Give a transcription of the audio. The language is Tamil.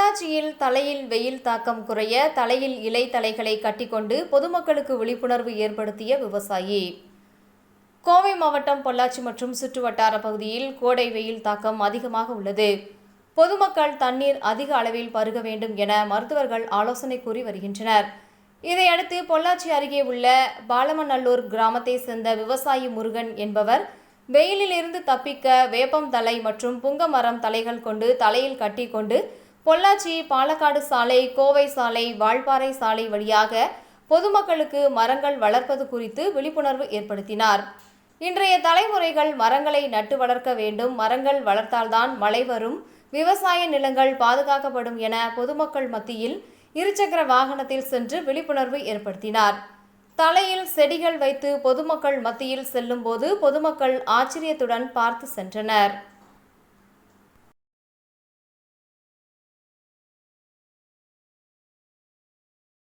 பொள்ளாச்சியில் தலையில் வெயில் தாக்கம் குறைய தலையில் இலை தழைகளை கட்டிக்கொண்டு பொதுமக்களுக்கு விழிப்புணர்வு ஏற்படுத்திய விவசாயி. கோவை மாவட்டம் பொள்ளாச்சி மற்றும் சுற்றுவட்டார பகுதியில் கோடை வெயில் தாக்கம் அதிகமாக உள்ளது. பொதுமக்கள் தண்ணீர் அதிக அளவில் பருக வேண்டும் என மருத்துவர்கள் ஆலோசனை கூறி வருகின்றனர். இதையடுத்து பொள்ளாச்சி அருகே உள்ள பாலமநல்லூர் கிராமத்தை சேர்ந்த விவசாயி முருகன் என்பவர் வெயிலில் இருந்து தப்பிக்க வேப்பம் தழை மற்றும் புங்க மரம் தலைகள் கொண்டு தலையில் கட்டி கொண்டு பொள்ளாச்சி பாலக்காடு சாலை, கோவை சாலை, வால்பாறை சாலை வழியாக பொதுமக்களுக்கு மரங்கள் வளர்ப்பது குறித்து விழிப்புணர்வு ஏற்படுத்தினார். இன்றைய தலைமுறைகள் மரங்களை நட்டு வளர்க்க வேண்டும், மரங்கள் வளர்த்தால்தான் மழை வரும், விவசாய நிலங்கள் பாதுகாக்கப்படும் என பொதுமக்கள் மத்தியில் இருசக்கர வாகனத்தில் சென்று விழிப்புணர்வு ஏற்படுத்தினார். தலையில் செடிகள் வைத்து பொதுமக்கள் மத்தியில் செல்லும் போது பொதுமக்கள் ஆச்சரியத்துடன் பார்த்து சென்றனர்.